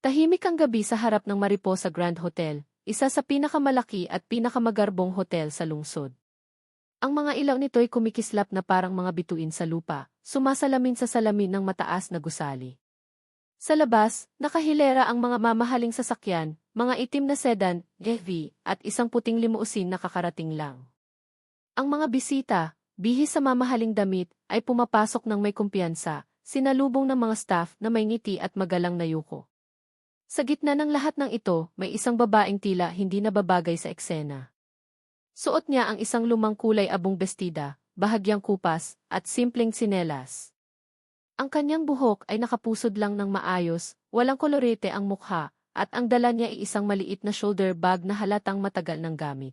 Tahimik ang gabi sa harap ng Mariposa Grand Hotel, isa sa pinakamalaki at pinakamagarbong hotel sa lungsod. Ang mga ilaw nito'y kumikislap na parang mga bituin sa lupa, sumasalamin sa salamin ng mataas na gusali. Sa labas, nakahilera ang mga mamahaling sasakyan, mga itim na sedan, SUV, at isang puting limusin na kakarating lang. Ang mga bisita, bihis sa mamahaling damit, ay pumapasok ng may kumpiyansa, sinalubong ng mga staff na may ngiti at magalang na yuko. Sa gitna ng lahat ng ito, may isang babaeng tila hindi nababagay sa eksena. Suot niya ang isang lumang kulay abong bestida, bahagyang kupas, at simpleng tsinelas. Ang kanyang buhok ay nakapusod lang ng maayos, walang kolorete ang mukha, at ang dala niya ay isang maliit na shoulder bag na halatang matagal ng gamit.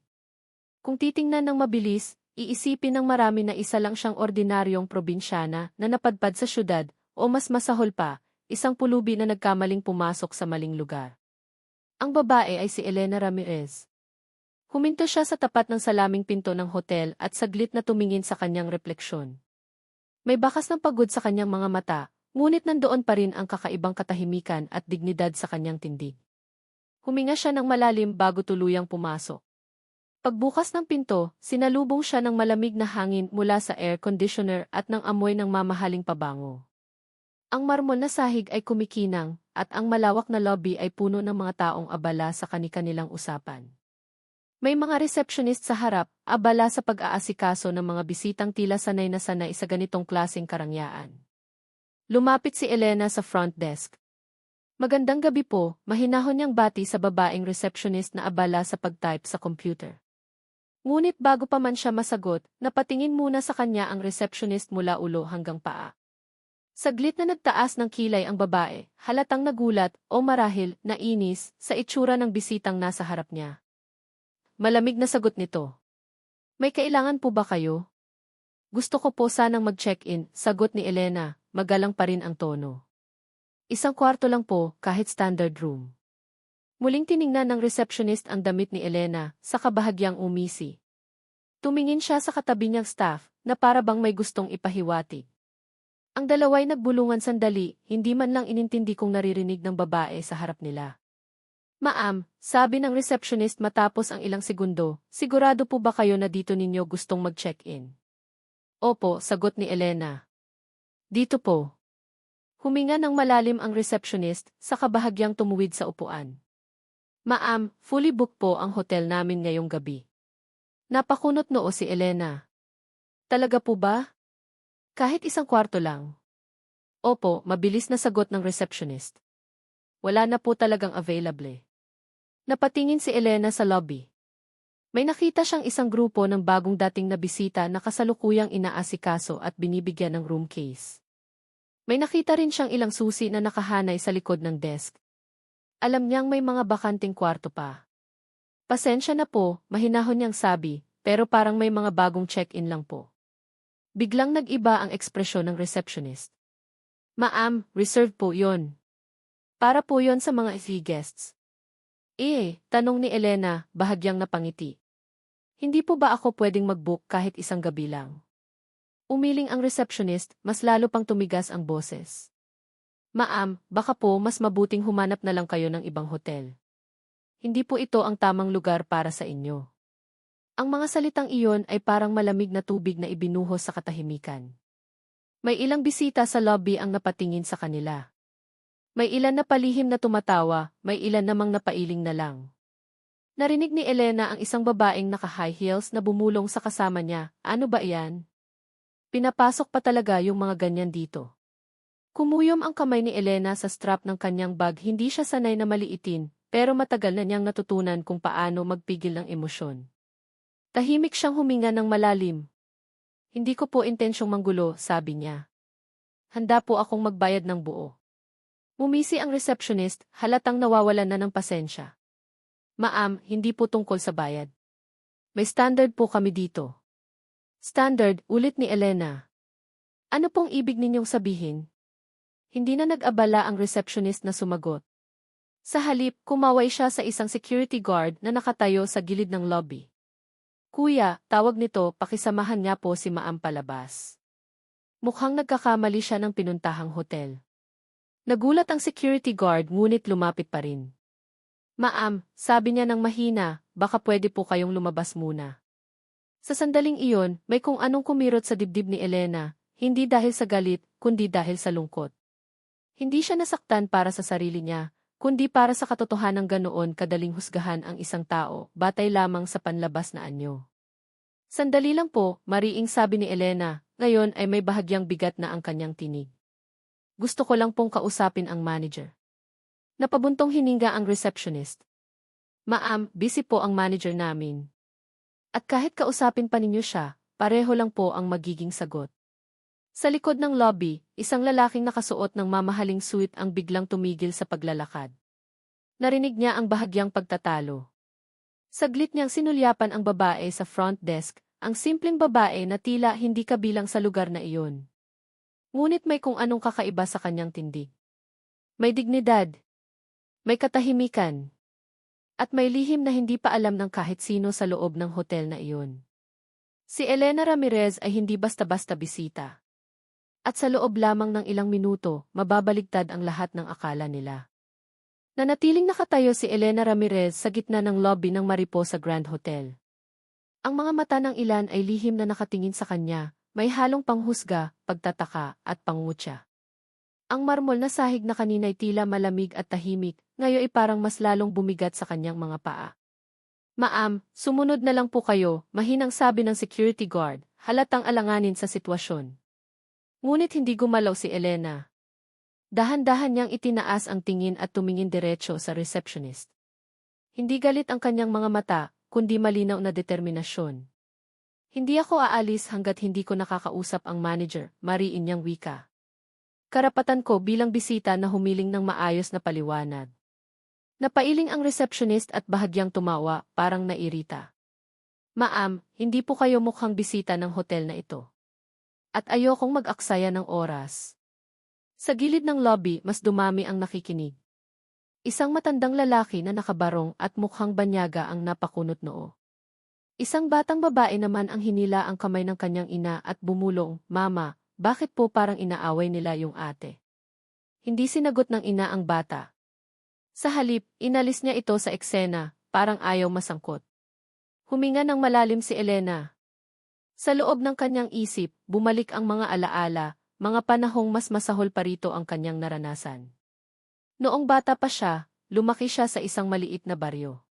Kung titingnan ng mabilis, iisipin ng marami na isa lang siyang ordinaryong probinsyana na napadpad sa syudad, o mas masahol pa, isang pulubi na nagkamaling pumasok sa maling lugar. Ang babae ay si Elena Ramirez. Huminto siya sa tapat ng salaming pinto ng hotel at saglit na tumingin sa kanyang refleksyon. May bakas ng pagod sa kanyang mga mata, ngunit nandoon pa rin ang kakaibang katahimikan at dignidad sa kanyang tindig. Huminga siya ng malalim bago tuluyang pumasok. Pagbukas ng pinto, sinalubong siya ng malamig na hangin mula sa air conditioner at ng amoy ng mamahaling pabango. Ang marmol na sahig ay kumikinang, at ang malawak na lobby ay puno ng mga taong abala sa kani-kanilang usapan. May mga receptionist sa harap, abala sa pag-aasikaso ng mga bisitang tila sanay na sanay sa ganitong klaseng karangyaan. Lumapit si Elena sa front desk. Magandang gabi po, mahinahon niyang bati sa babaeng receptionist na abala sa pag-type sa computer. Ngunit bago pa man siya masagot, napatingin muna sa kanya ang receptionist mula ulo hanggang paa. Saglit na nagtaas ng kilay ang babae, halatang nagulat o marahil nainis sa itsura ng bisitang nasa harap niya. Malamig na sagot nito. May kailangan po ba kayo? Gusto ko po sanang mag-check-in, sagot ni Elena, magalang pa rin ang tono. Isang kwarto lang po, kahit standard room. Muling tiningnan ng receptionist ang damit ni Elena, sa kabahagyang umisi. Tumingin siya sa katabi niyang staff, na para bang may gustong ipahiwatig. Ang dalaway nagbulungan sandali, hindi man lang inintindi kung naririnig ng babae sa harap nila. Ma'am, sabi ng receptionist matapos ang ilang segundo, sigurado po ba kayo na dito ninyo gustong mag-check-in? Opo, sagot ni Elena. Dito po. Huminga ng malalim ang receptionist, sa kabahagyang tumuwid sa upuan. Ma'am, fully booked po ang hotel namin ngayong gabi. Napakunot noo si Elena. Talaga po ba? Kahit isang kwarto lang. Opo, mabilis na sagot ng receptionist. Wala na po talagang available. Napatingin si Elena sa lobby. May nakita siyang isang grupo ng bagong dating na bisita na kasalukuyang inaasikaso at binibigyan ng room case. May nakita rin siyang ilang susi na nakahanay sa likod ng desk. Alam niyang may mga bakanting kwarto pa. Pasensya na po, mahinahon niyang sabi, pero parang may mga bagong check-in lang po. Biglang nag-iba ang ekspresyon ng receptionist. Ma'am, reserved po yon. Para po yon sa mga guests. Tanong ni Elena, bahagyang napangiti. Hindi po ba ako pwedeng mag-book kahit isang gabi lang? Umiling ang receptionist, mas lalo pang tumigas ang boses. Ma'am, baka po mas mabuting humanap na lang kayo ng ibang hotel. Hindi po ito ang tamang lugar para sa inyo. Ang mga salitang iyon ay parang malamig na tubig na ibinuhos sa katahimikan. May ilang bisita sa lobby ang napatingin sa kanila. May ilan na palihim na tumatawa, may ilan namang napailing na lang. Narinig ni Elena ang isang babaeng naka-high heels na bumulong sa kasama niya, ano ba iyan? Pinapasok pa talaga yung mga ganyan dito. Kumuyom ang kamay ni Elena sa strap ng kanyang bag, hindi siya sanay na maliitin, pero matagal na niyang natutunan kung paano magpigil ng emosyon. Tahimik siyang huminga ng malalim. Hindi ko po intensyong manggulo, sabi niya. Handa po akong magbayad ng buo. Umisi ang receptionist, halatang nawawalan na ng pasensya. Ma'am, hindi po tungkol sa bayad. May standard po kami dito. Standard, ulit ni Elena. Ano pong ibig ninyong sabihin? Hindi na nag-abala ang receptionist na sumagot. Sa halip, kumaway siya sa isang security guard na nakatayo sa gilid ng lobby. Kuya, tawag nito, pakisamahan nga po si Maam palabas. Mukhang nagkakamali siya ng pinuntahang hotel. Nagulat ang security guard ngunit lumapit pa rin. Ma'am, sabi niya ng mahina, baka pwede po kayong lumabas muna. Sa sandaling iyon, may kung anong kumirot sa dibdib ni Elena, hindi dahil sa galit, kundi dahil sa lungkot. Hindi siya nasaktan para sa sarili niya, kundi para sa katotohanan ganoon kadaling husgahan ang isang tao, batay lamang sa panlabas na anyo. Sandali lang po, mariing sabi ni Elena, ngayon ay may bahagyang bigat na ang kanyang tinig. Gusto ko lang pong kausapin ang manager. Napabuntong hininga ang receptionist. Ma'am, busy po ang manager namin. At kahit kausapin pa ninyo siya, pareho lang po ang magiging sagot. Sa likod ng lobby, isang lalaking nakasuot ng mamahaling suit ang biglang tumigil sa paglalakad. Narinig niya ang bahagyang pagtatalo. Saglit niyang sinulyapan ang babae sa front desk, ang simpleng babae na tila hindi kabilang sa lugar na iyon. Ngunit may kung anong kakaiba sa kanyang tindig. May dignidad, may katahimikan, at may lihim na hindi pa alam ng kahit sino sa loob ng hotel na iyon. Si Elena Ramirez ay hindi basta-basta bisita. At sa loob lamang ng ilang minuto, mababaligtad ang lahat ng akala nila. Nanatiling nakatayo si Elena Ramirez sa gitna ng lobby ng Mariposa Grand Hotel. Ang mga mata ng ilan ay lihim na nakatingin sa kanya, may halong panghusga, pagtataka, at pangungutya. Ang marmol na sahig na kanina'y tila malamig at tahimik, ngayon ay parang mas lalong bumigat sa kanyang mga paa. Ma'am, sumunod na lang po kayo, mahinang sabi ng security guard, halatang alanganin sa sitwasyon. Ngunit hindi gumalaw si Elena. Dahan-dahan niyang itinaas ang tingin at tumingin diretso sa receptionist. Hindi galit ang kanyang mga mata, kundi malinaw na determinasyon. Hindi ako aalis hanggat hindi ko nakakausap ang manager, mariin niyang wika. Karapatan ko bilang bisita na humiling ng maayos na paliwanag. Napailing ang receptionist at bahagyang tumawa, parang nairita. Ma'am, hindi po kayo mukhang bisita ng hotel na ito. At ayokong mag-aksaya ng oras. Sa gilid ng lobby, mas dumami ang nakikinig. Isang matandang lalaki na nakabarong at mukhang banyaga ang napakunot noo. Isang batang babae naman ang hinila ang kamay ng kanyang ina at bumulong, Mama, bakit po parang inaaway nila yung ate? Hindi sinagot ng ina ang bata. Sa halip, inalis niya ito sa eksena, parang ayaw masangkot. Huminga ng malalim si Elena. Sa loob ng kanyang isip, bumalik ang mga alaala, mga panahong mas masahol pa rito ang kanyang naranasan. Noong bata pa siya, lumaki siya sa isang maliit na baryo.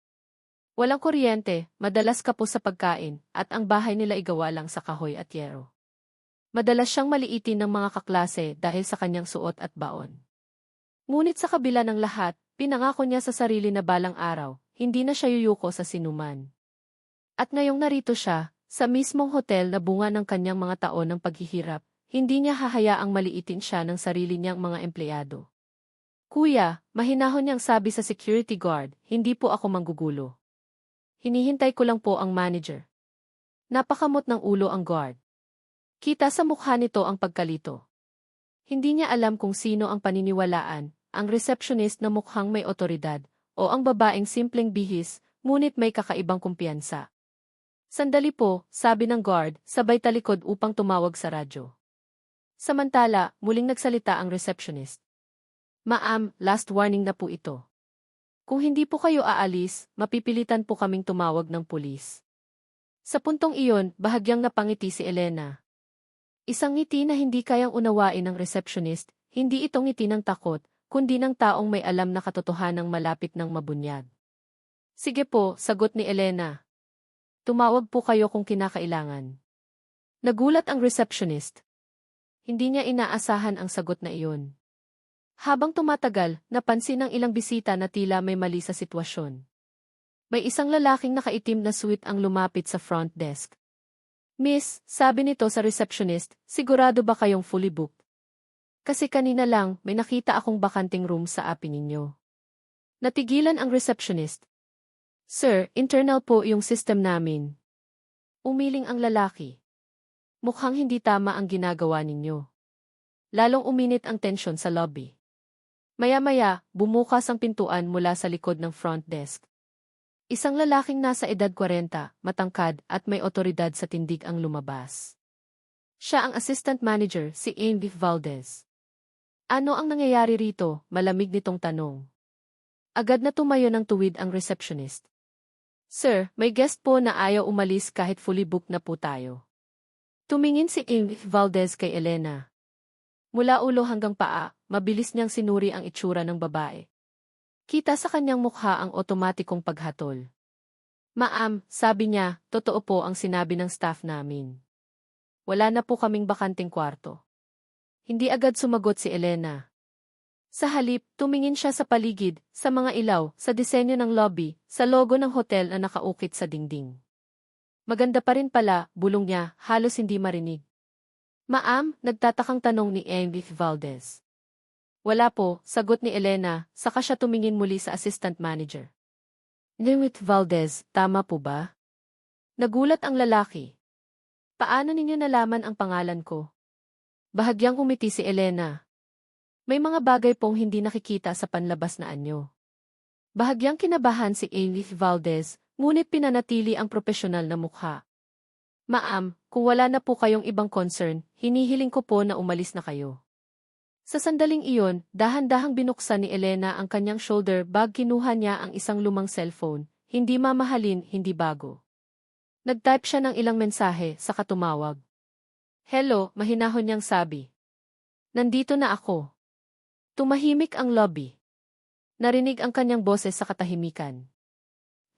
Walang kuryente, madalas kapos sa pagkain, at ang bahay nila igawa lang sa kahoy at yero. Madalas siyang maliitin ng mga kaklase dahil sa kanyang suot at baon. Ngunit sa kabila ng lahat, pinangako niya sa sarili na balang araw, hindi na siya yuyuko sa sinuman. At ngayong narito siya, sa mismong hotel na bunga ng kanyang mga taon ng paghihirap, hindi niya hahayaang maliitin siya ng sarili niyang mga empleyado. Kuya, mahinahon niyang sabi sa security guard, hindi po ako manggugulo. Hinihintay ko lang po ang manager. Napakamot ng ulo ang guard. Kita sa mukha nito ang pagkalito. Hindi niya alam kung sino ang paniniwalaan, ang receptionist na mukhang may otoridad, o ang babaeng simpleng bihis, ngunit may kakaibang kumpiyansa. Sandali po, sabi ng guard, sabay talikod upang tumawag sa radyo. Samantala, muling nagsalita ang receptionist. Ma'am, last warning na po ito. Kung hindi po kayo aalis, mapipilitan po kaming tumawag ng pulis. Sa puntong iyon, bahagyang napangiti si Elena. Isang ngiti na hindi kayang unawain ng receptionist, hindi ito ngiti ng takot, kundi ng taong may alam na katotohanang malapit ng mabunyag. Sige po, sagot ni Elena. Tumawag po kayo kung kinakailangan. Nagulat ang receptionist. Hindi niya inaasahan ang sagot na iyon. Habang tumatagal, napansin ng ilang bisita na tila may mali sa sitwasyon. May isang lalaking nakaitim na suit ang lumapit sa front desk. Miss, sabi nito sa receptionist, sigurado ba kayong fully booked? Kasi kanina lang, may nakita akong bakanting room sa api ninyo. Natigilan ang receptionist. Sir, internal po yung system namin. Umiling ang lalaki. Mukhang hindi tama ang ginagawa ninyo. Lalong uminit ang tensyon sa lobby. Maya-maya, bumukas ang pintuan mula sa likod ng front desk. Isang lalaking nasa edad 40, matangkad at may otoridad sa tindig ang lumabas. Siya ang assistant manager, si Andy Valdez. Ano ang nangyayari rito? Malamig nitong tanong. Agad na tumayo ng tuwid ang receptionist. Sir, may guest po na ayaw umalis kahit fully booked na po tayo. Tumingin si Amy Valdez kay Elena. Mula ulo hanggang paa, mabilis niyang sinuri ang itsura ng babae. Kita sa kanyang mukha ang otomatikong paghatol. Ma'am, sabi niya, totoo po ang sinabi ng staff namin. Wala na po kaming bakanting kwarto. Hindi agad sumagot si Elena. Sa halip, tumingin siya sa paligid, sa mga ilaw, sa disenyo ng lobby, sa logo ng hotel na nakaukit sa dingding. Maganda pa rin pala, bulong niya, halos hindi marinig. Ma'am, nagtatakang tanong ni Amy Valdez. Wala po, sagot ni Elena, saka siya tumingin muli sa assistant manager. Amy Valdez, tama po ba? Nagulat ang lalaki. Paano ninyo nalaman ang pangalan ko? Bahagyang umiti si Elena. May mga bagay pong hindi nakikita sa panlabas na anyo. Bahagyang kinabahan si Amy Valdez, ngunit pinanatili ang propesyonal na mukha. Ma'am, kung wala na po kayong ibang concern, hinihiling ko po na umalis na kayo. Sa sandaling iyon, dahan-dahang binuksan ni Elena ang kanyang shoulder bag, kinuha niya ang isang lumang cellphone, hindi mamahalin, hindi bago. Nag-type siya ng ilang mensahe, saka tumawag. Hello, mahinahon niyang sabi. Nandito na ako. Tumahimik ang lobby. Narinig ang kanyang boses sa katahimikan.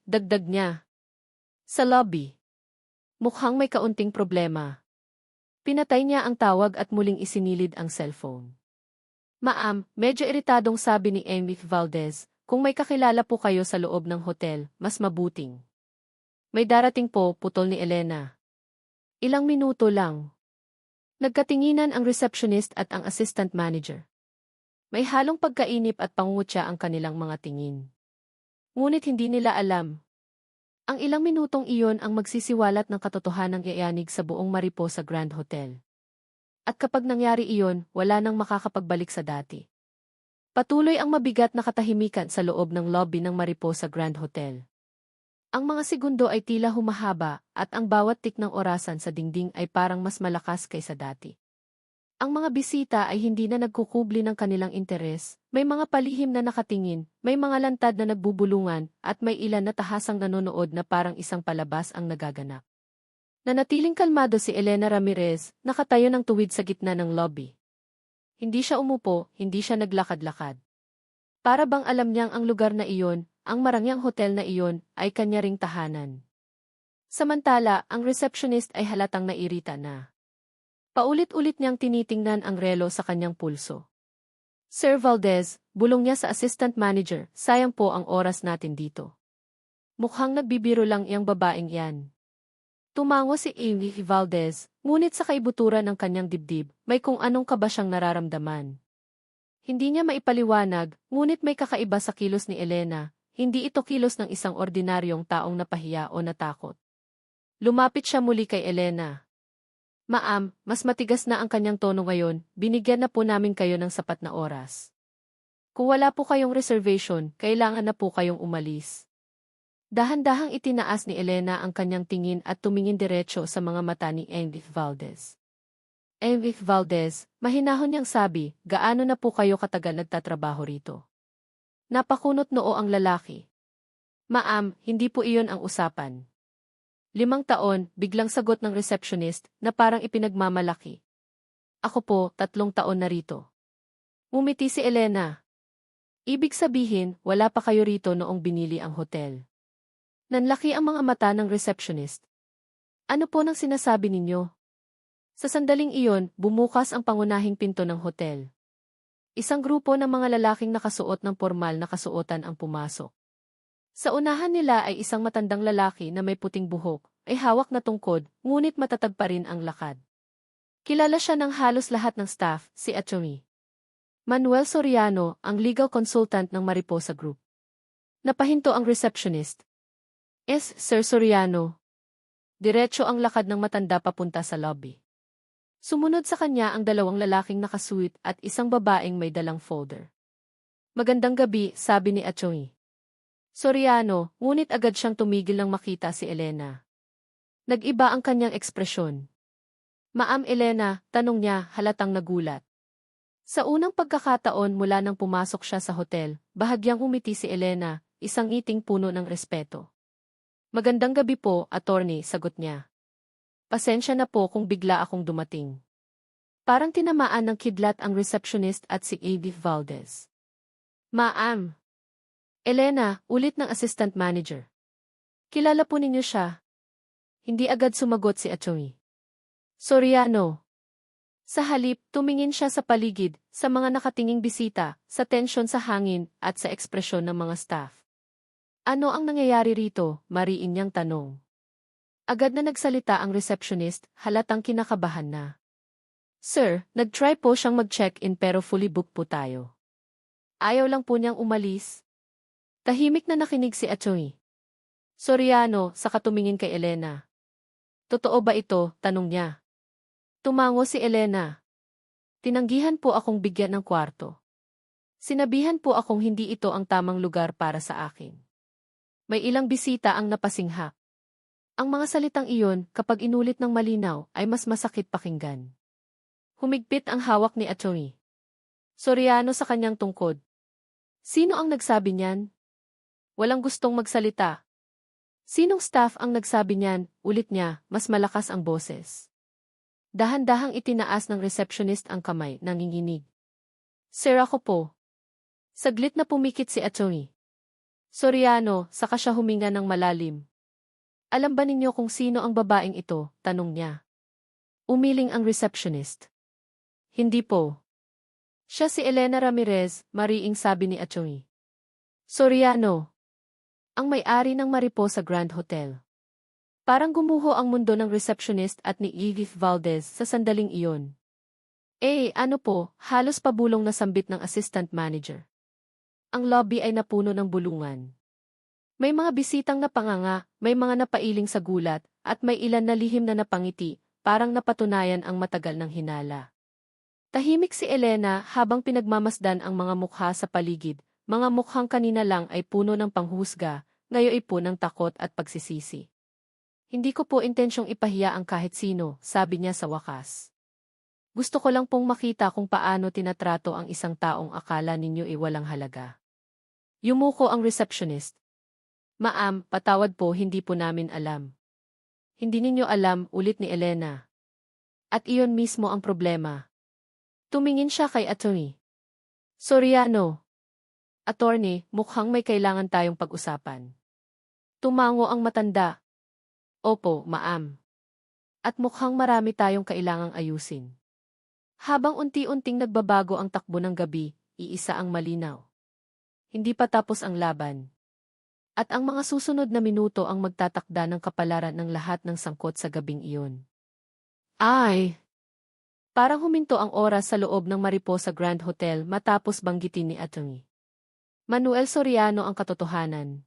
Dagdag niya. Sa lobby. Mukhang may kaunting problema. Pinatay niya ang tawag at muling isinilid ang cellphone. Ma'am, medyo iritadong sabi ni Amy Valdez, kung may kakilala po kayo sa loob ng hotel, mas mabuting. May darating po, putol ni Elena. Ilang minuto lang. Nagkatinginan ang receptionist at ang assistant manager. May halong pagkainip at pangungutya ang kanilang mga tingin. Ngunit hindi nila alam. Ang ilang minutong iyon ang magsisiwalat ng katotohanang iayanig sa buong Mariposa Grand Hotel. At kapag nangyari iyon, wala nang makakapagbalik sa dati. Patuloy ang mabigat na katahimikan sa loob ng lobby ng Mariposa Grand Hotel. Ang mga segundo ay tila humahaba at ang bawat tik ng orasan sa dingding ay parang mas malakas kaysa dati. Ang mga bisita ay hindi na nagkukubli ng kanilang interes, may mga palihim na nakatingin, may mga lantad na nagbubulungan, at may ilan na tahasang nanonood na parang isang palabas ang nagaganap. Nanatiling kalmado si Elena Ramirez, nakatayo ng tuwid sa gitna ng lobby. Hindi siya umupo, hindi siya naglakad-lakad. Para bang alam niyang ang lugar na iyon, ang marangyang hotel na iyon, ay kanya ring tahanan. Samantala, ang receptionist ay halatang nairita na. Paulit-ulit niyang tinitingnan ang relo sa kanyang pulso. Sir Valdez, bulong niya sa assistant manager, sayang po ang oras natin dito. Mukhang nagbibiro lang iyang babaeng yan. Tumango si Amy Valdez, ngunit sa kaibuturan ng kanyang dibdib, may kung anong kaba siyang nararamdaman. Hindi niya maipaliwanag, ngunit may kakaiba sa kilos ni Elena, hindi ito kilos ng isang ordinaryong taong napahiya o natakot. Lumapit siya muli kay Elena. Ma'am, mas matigas na ang kanyang tono ngayon, binigyan na po namin kayo ng sapat na oras. Kung wala po kayong reservation, kailangan na po kayong umalis. Dahan-dahang itinaas ni Elena ang kanyang tingin at tumingin diretso sa mga mata ni Amy Valdez. Amy Valdez, mahinahon niyang sabi, gaano na po kayo katagal nagtatrabaho rito? Napakunot noo ang lalaki. Ma'am, hindi po iyon ang usapan. 5 taon, biglang sagot ng receptionist na parang ipinagmamalaki. Ako po, 3 taon na rito. Ngumiti si Elena. Ibig sabihin, wala pa kayo rito noong binili ang hotel. Nanlaki ang mga mata ng receptionist. Ano po nang sinasabi ninyo? Sa sandaling iyon, bumukas ang pangunahing pinto ng hotel. Isang grupo ng mga lalaking nakasuot ng pormal na kasuotan ang pumasok. Sa unahan nila ay isang matandang lalaki na may puting buhok, ay hawak na tungkod, ngunit matatag pa rin ang lakad. Kilala siya ng halos lahat ng staff, si Atty. Manuel Soriano, ang legal consultant ng Mariposa Group. Napahinto ang receptionist. Sir Soriano. Diretso ang lakad ng matanda papunta sa lobby. Sumunod sa kanya ang 2 lalaking nakasuit at isang babaeng may dalang folder. Magandang gabi, sabi ni Atty. Soriano, ngunit agad siyang tumigil nang makita si Elena. Nag-iba ang kanyang ekspresyon. Ma'am Elena, tanong niya, halatang nagulat. Sa unang pagkakataon mula nang pumasok siya sa hotel, bahagyang umiti si Elena, isang ngiting puno ng respeto. Magandang gabi po, attorney, sagot niya. Pasensya na po kung bigla akong dumating. Parang tinamaan ng kidlat ang receptionist at si Edith Valdez. Ma'am. Elena, ulit ng assistant manager. Kilala po ninyo siya. Hindi agad sumagot si Atty. Soriano. Sa halip, tumingin siya sa paligid, sa mga nakatinging bisita, sa tensyon sa hangin, at sa ekspresyon ng mga staff. Ano ang nangyayari rito? Mariin niyang tanong. Agad na nagsalita ang receptionist, halatang kinakabahan na. Sir, nag-try po siyang mag-check-in pero fully booked po tayo. Ayaw lang po niyang umalis. Tahimik na nakinig si Atty. Soriano, sa katumingin kay Elena. Totoo ba ito? Tanong niya. Tumango si Elena. Tinanggihan po akong bigyan ng kwarto. Sinabihan po akong hindi ito ang tamang lugar para sa akin. May ilang bisita ang napasinghak. Ang mga salitang iyon, kapag inulit ng malinaw, ay mas masakit pakinggan. Humigpit ang hawak ni Atty. Soriano sa kanyang tungkod. Sino ang nagsabi niyan? Walang gustong magsalita. Sinong staff ang nagsabi niyan? Ulit niya, mas malakas ang boses. Dahan-dahang itinaas ng receptionist ang kamay, nanginginig. Sir, ako po. Saglit na pumikit si Atty. Soriano, saka siya huminga ng malalim. Alam ba ninyo kung sino ang babaeng ito? Tanong niya. Umiling ang receptionist. Hindi po. Siya si Elena Ramirez, mariing sabi ni Atty. Soriano. Ang may-ari ng Mariposa Grand Hotel. Parang gumuho ang mundo ng receptionist at ni Edith Valdez sa sandaling iyon. Ano po, halos pabulong na sambit ng assistant manager. Ang lobby ay napuno ng bulungan. May mga bisitang napanganga, may mga napailing sa gulat, at may ilan na lihim na napangiti, parang napatunayan ang matagal ng hinala. Tahimik si Elena habang pinagmamasdan ang mga mukha sa paligid, mga mukhang kanina lang ay puno ng panghusga, ngayon ay puno ng takot at pagsisisi. Hindi ko po intensyong ipahiya ang kahit sino, sabi niya sa wakas. Gusto ko lang pong makita kung paano tinatrato ang isang taong akala ninyo ay walang halaga. Yumuko ang receptionist. Ma'am, patawad po, hindi po namin alam. Hindi ninyo alam, ulit ni Elena. At iyon mismo ang problema. Tumingin siya kay Atty. Soriano. Attorney, mukhang may kailangan tayong pag-usapan. Tumango ang matanda. Opo, ma'am. At mukhang marami tayong kailangang ayusin. Habang unti-unting nagbabago ang takbo ng gabi, iisa ang malinaw. Hindi pa tapos ang laban. At ang mga susunod na minuto ang magtatakda ng kapalaran ng lahat ng sangkot sa gabing iyon. Ay! Parang huminto ang oras sa loob ng Mariposa Grand Hotel matapos banggitin ni Atty. Manuel Soriano ang katotohanan.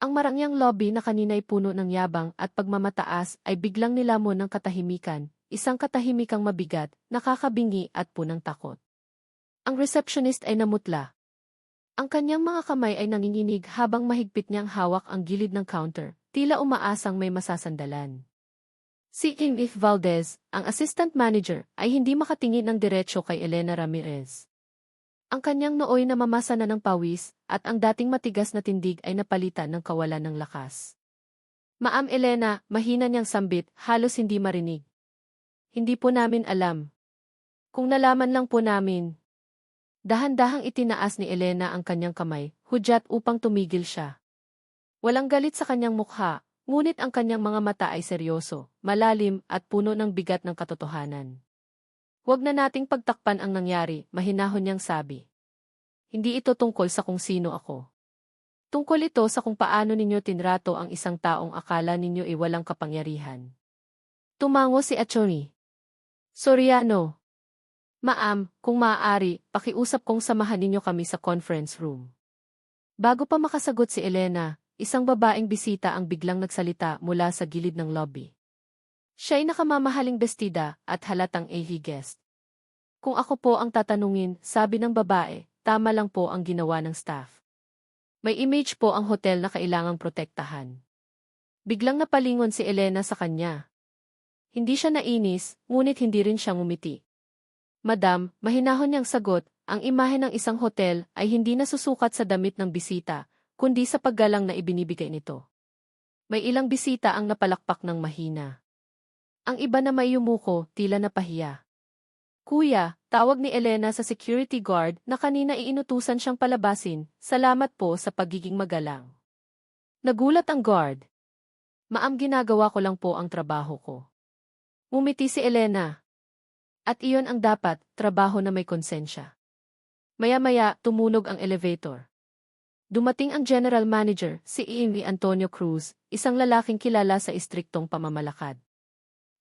Ang marangyang lobby na kanina'y puno ng yabang at pagmamataas ay biglang nilamon ng katahimikan, isang katahimikang mabigat, nakakabingi at punang takot. Ang receptionist ay namutla. Ang kanyang mga kamay ay nanginginig habang mahigpit niyang hawak ang gilid ng counter, tila umaasang may masasandalan. Si Edith Valdez, ang assistant manager, ay hindi makatingin ng diretsyo kay Elena Ramirez. Ang kanyang nooy namamasa na ng pawis, at ang dating matigas na tindig ay napalitan ng kawalan ng lakas. Ma'am Elena, mahina niyang sambit, halos hindi marinig. Hindi po namin alam. Kung nalaman lang po namin. Dahan-dahang itinaas ni Elena ang kanyang kamay, hudyat upang tumigil siya. Walang galit sa kanyang mukha, ngunit ang kanyang mga mata ay seryoso, malalim at puno ng bigat ng katotohanan. Huwag na nating pagtakpan ang nangyari, mahinahon niyang sabi. Hindi ito tungkol sa kung sino ako. Tungkol ito sa kung paano ninyo tinrato ang isang taong akala ninyo ay walang kapangyarihan. Tumango si Atty. Soriano. Ma'am, kung maaari, pakiusap kong samahan ninyo kami sa conference room. Bago pa makasagot si Elena, isang babaeng bisita ang biglang nagsalita mula sa gilid ng lobby. Siya ay nakamamahaling bestida at halatang guest. Kung ako po ang tatanungin, sabi ng babae, tama lang po ang ginawa ng staff. May image po ang hotel na kailangang protektahan. Biglang napalingon si Elena sa kanya. Hindi siya nainis, ngunit hindi rin siya ngumiti. Madam, mahinahon niyang sagot, ang imahe ng isang hotel ay hindi nasusukat sa damit ng bisita, kundi sa paggalang na ibinibigay nito. May ilang bisita ang napalakpak ng mahina. Ang iba na may yumuko, tila napahiya. Kuya, tawag ni Elena sa security guard na kanina iinutusan siyang palabasin, salamat po sa pagiging magalang. Nagulat ang guard. Ma'am, ginagawa ko lang po ang trabaho ko. Umiti si Elena. At iyon ang dapat, trabaho na may konsensya. Maya-maya, tumunog ang elevator. Dumating ang general manager, si Amy Antonio Cruz, isang lalaking kilala sa istriktong pamamalakad.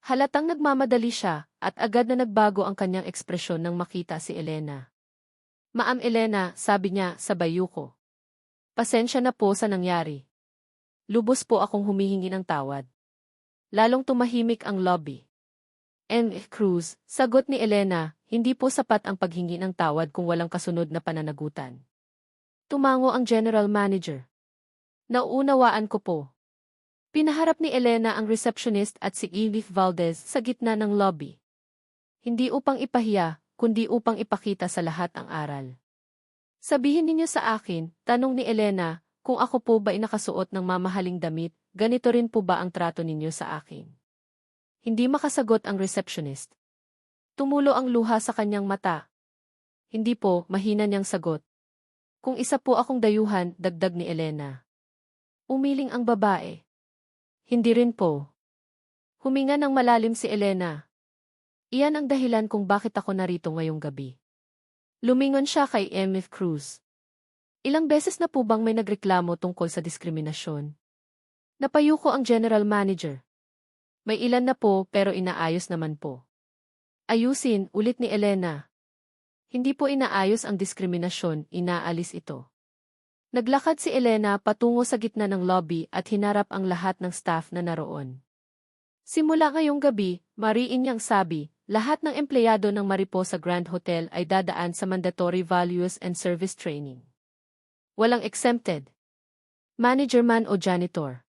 Halatang nagmamadali siya, at agad na nagbago ang kanyang ekspresyon nang makita si Elena. Ma'am Elena, sabi niya, sa bayu ko. Pasensya na po sa nangyari. Lubos po akong humihingi ng tawad. Lalong tumahimik ang lobby. Cruz, sagot ni Elena, hindi po sapat ang paghingi ng tawad kung walang kasunod na pananagutan. Tumango ang general manager. Nauunawaan ko po. Pinaharap ni Elena ang receptionist at si Edith Valdez sa gitna ng lobby. Hindi upang ipahiya, kundi upang ipakita sa lahat ang aral. Sabihin ninyo sa akin, tanong ni Elena, kung ako po ba nakasuot ng mamahaling damit, ganito rin po ba ang trato ninyo sa akin? Hindi makasagot ang receptionist. Tumulo ang luha sa kanyang mata. Hindi po, mahina niyang sagot. Kung isa po akong dayuhan, dagdag ni Elena. Umiling ang babae. Hindi rin po. Huminga ng malalim si Elena. Iyan ang dahilan kung bakit ako narito ngayong gabi. Lumingon siya kay MF Cruz. Ilang beses na po bang may nagreklamo tungkol sa diskriminasyon? Napayuko ang general manager. May ilan na po pero inaayos naman po. Ayusin, ulit ni Elena. Hindi po inaayos ang diskriminasyon, inaalis ito. Naglakad si Elena patungo sa gitna ng lobby at hinarap ang lahat ng staff na naroon. Simula ngayong gabi, mariin niyang sabi, lahat ng empleyado ng Mariposa Grand Hotel ay dadaan sa mandatory values and service training. Walang exempted. Manager man o janitor.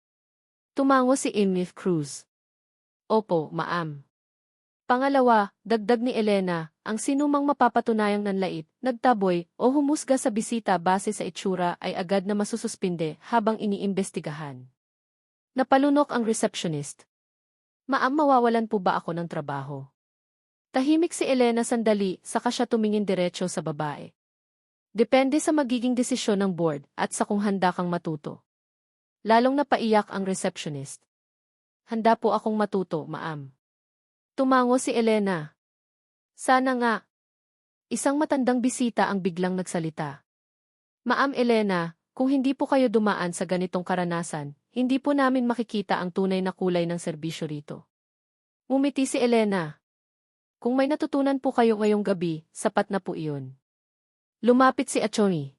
Tumango si MF Cruz. Opo, ma'am. Pangalawa, dagdag ni Elena, ang sinumang mapapatunayang nanlait, nagtaboy, o humusga sa bisita base sa itsura ay agad na masususpinde habang iniimbestigahan. Napalunok ang receptionist. Ma'am, mawawalan po ba ako ng trabaho? Tahimik si Elena sandali, saka siya tumingin diretso sa babae. Depende sa magiging desisyon ng board at sa kung handa kang matuto. Lalong napaiyak ang receptionist. Handa po akong matuto, ma'am. Tumango si Elena. Sana nga. Isang matandang bisita ang biglang nagsalita. Ma'am Elena, kung hindi po kayo dumaan sa ganitong karanasan, hindi po namin makikita ang tunay na kulay ng serbisyo rito. Ngumiti si Elena. Kung may natutunan po kayo ngayong gabi, sapat na po iyon. Lumapit si Atty.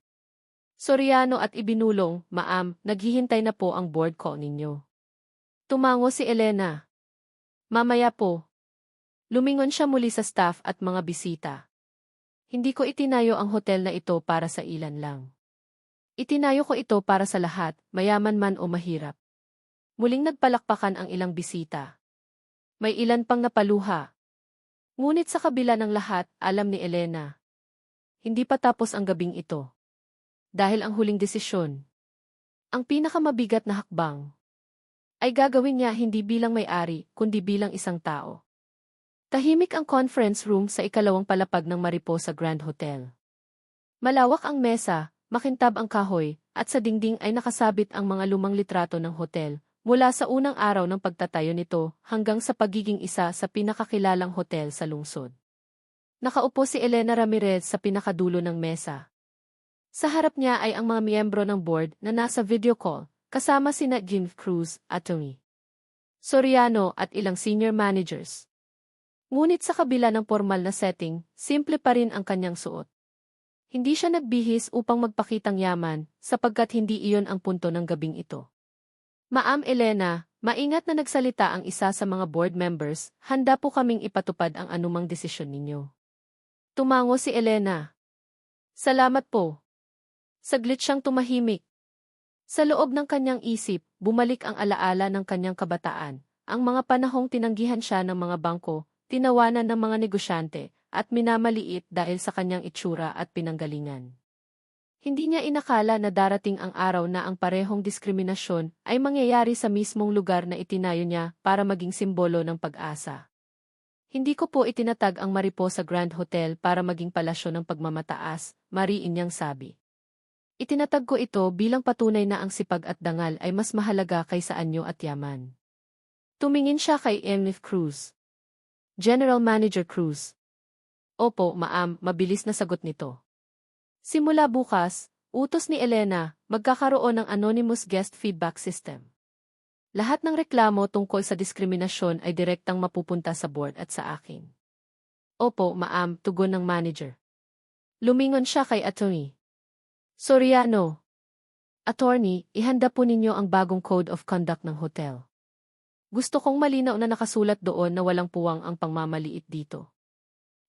Soriano at ibinulong, ma'am, naghihintay na po ang board call ninyo. Tumango si Elena. Mamaya po. Lumingon siya muli sa staff at mga bisita. Hindi ko itinayo ang hotel na ito para sa ilan lang. Itinayo ko ito para sa lahat, mayaman man o mahirap. Muling nagpalakpakan ang ilang bisita. May ilan pang napaluha. Ngunit sa kabila ng lahat, alam ni Elena. Hindi pa tapos ang gabing ito. Dahil ang huling desisyon, ang pinakamabigat na hakbang, ay gagawin niya hindi bilang may-ari, kundi bilang isang tao. Tahimik ang conference room sa ikalawang palapag ng Mariposa Grand Hotel. Malawak ang mesa, makintab ang kahoy, at sa dingding ay nakasabit ang mga lumang litrato ng hotel, mula sa unang araw ng pagtatayo nito hanggang sa pagiging isa sa pinakakilalang hotel sa lungsod. Nakaupo si Elena Ramirez sa pinakadulo ng mesa. Sa harap niya ay ang mga miyembro ng board na nasa video call, kasama sina Jim Cruz, Atty. Soriano at ilang senior managers. Ngunit sa kabila ng formal na setting, simple pa rin ang kanyang suot. Hindi siya nagbihis upang magpakitang yaman, sapagkat hindi iyon ang punto ng gabing ito. Ma'am Elena, maingat na nagsalita ang isa sa mga board members, handa po kaming ipatupad ang anumang desisyon ninyo. Tumango si Elena. Salamat po. Saglit siyang tumahimik. Sa loob ng kanyang isip, bumalik ang alaala ng kanyang kabataan, ang mga panahong tinanggihan siya ng mga bangko, tinawanan ng mga negosyante, at minamaliit dahil sa kanyang itsura at pinanggalingan. Hindi niya inakala na darating ang araw na ang parehong diskriminasyon ay mangyayari sa mismong lugar na itinayo niya para maging simbolo ng pag-asa. Hindi ko po itinatag ang Mariposa Grand Hotel para maging palasyo ng pagmamataas, mariin niyang sabi. Itinatag ko ito bilang patunay na ang sipag at dangal ay mas mahalaga kaysa anyo at yaman. Tumingin siya kay Emif Cruz. General Manager Cruz. Opo, ma'am, mabilis na sagot nito. Simula bukas, utos ni Elena, magkakaroon ng anonymous guest feedback system. Lahat ng reklamo tungkol sa diskriminasyon ay direktang mapupunta sa board at sa akin. Opo, ma'am, tugon ng manager. Lumingon siya kay attorney. Soriano. Attorney, ihanda po ninyo ang bagong code of conduct ng hotel. Gusto kong malinaw na nakasulat doon na walang puwang ang pangmamaliit dito.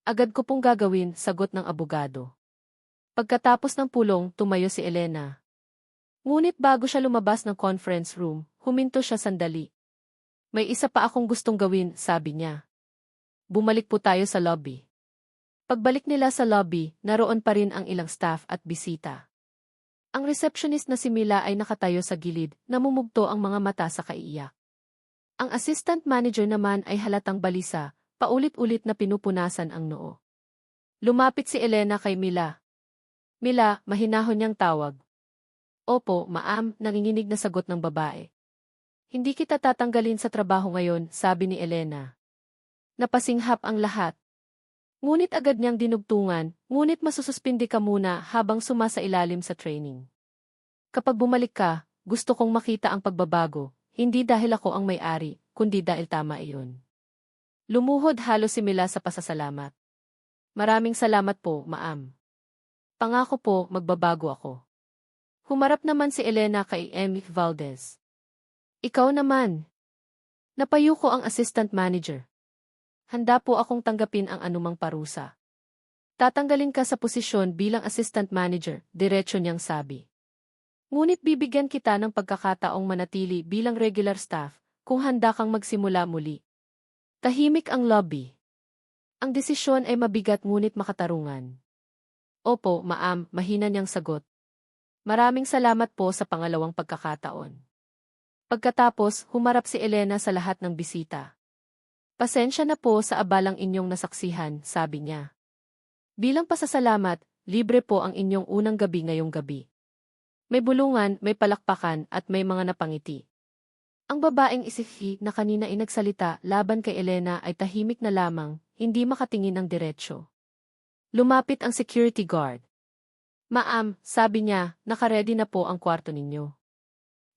Agad ko pong gagawin, sagot ng abogado. Pagkatapos ng pulong, tumayo si Elena. Ngunit bago siya lumabas ng conference room, huminto siya sandali. May isa pa akong gustong gawin, sabi niya. Bumalik po tayo sa lobby. Pagbalik nila sa lobby, naroon pa rin ang ilang staff at bisita. Ang receptionist na si Mila ay nakatayo sa gilid, namumugto ang mga mata sa kaiiyak. Ang assistant manager naman ay halatang balisa, paulit-ulit na pinupunasan ang noo. Lumapit si Elena kay Mila. Mila, mahinahon niyang tawag. Opo, ma'am, nanginginig na sagot ng babae. Hindi kita tatanggalin sa trabaho ngayon, sabi ni Elena. Napasinghap ang lahat. Ngunit agad niyang dinugtungan, ngunit masususpindi ka muna habang sumasailalim sa training. Kapag bumalik ka, gusto kong makita ang pagbabago. Hindi dahil ako ang may-ari, kundi dahil tama iyon. Lumuhod halos si Mila sa pasasalamat. Maraming salamat po, ma'am. Pangako po, magbabago ako. Humarap naman si Elena kay Emif Valdez. Ikaw naman. Napayuko ang assistant manager. Handa po akong tanggapin ang anumang parusa. Tatanggalin ka sa posisyon bilang assistant manager, diretso niyang sabi. Ngunit bibigyan kita ng pagkakataong manatili bilang regular staff kung handa kang magsimula muli. Tahimik ang lobby. Ang desisyon ay mabigat ngunit makatarungan. Opo, ma'am, mahina niyang sagot. Maraming salamat po sa pangalawang pagkakataon. Pagkatapos, humarap si Elena sa lahat ng bisita. Pasensya na po sa abalang inyong nasaksihan, sabi niya. Bilang pasasalamat, libre po ang inyong unang gabi ngayong gabi. May bulungan, may palakpakan at may mga napangiti. Ang babaeng isifi na kanina inagsalita laban kay Elena ay tahimik na lamang, hindi makatingin ng diretsyo. Lumapit ang security guard. Ma'am, sabi niya, nakaredy na po ang kwarto ninyo.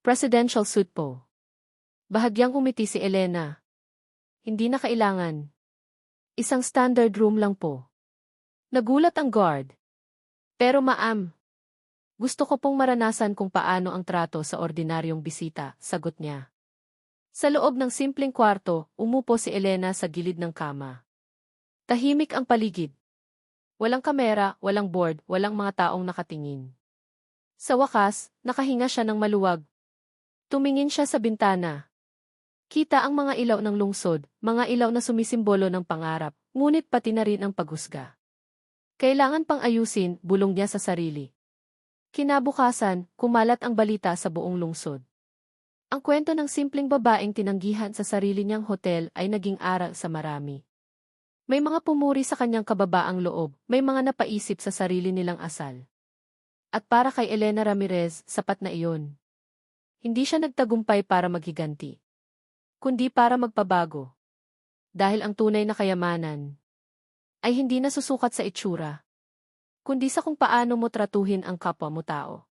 Presidential suite po. Bahagyang umiti si Elena. Hindi na kailangan. Isang standard room lang po. Nagulat ang guard. Pero ma'am, gusto ko pong maranasan kung paano ang trato sa ordinaryong bisita, sagot niya. Sa loob ng simpleng kwarto, umupo si Elena sa gilid ng kama. Tahimik ang paligid. Walang kamera, walang board, walang mga taong nakatingin. Sa wakas, nakahinga siya ng maluwag. Tumingin siya sa bintana. Kita ang mga ilaw ng lungsod, mga ilaw na sumisimbolo ng pangarap, ngunit pati na rin ang paghusga. Kailangan pang ayusin, bulong niya sa sarili. Kinabukasan, kumalat ang balita sa buong lungsod. Ang kwento ng simpleng babaeng tinanggihan sa sarili niyang hotel ay naging aral sa marami. May mga pumuri sa kanyang kababaang loob, may mga napaisip sa sarili nilang asal. At para kay Elena Ramirez, sapat na iyon. Hindi siya nagtagumpay para maghiganti, kundi para magpabago. Dahil ang tunay na kayamanan ay hindi nasusukat sa itsura, kundi sa kung paano mo tratuhin ang kapwa mo tao.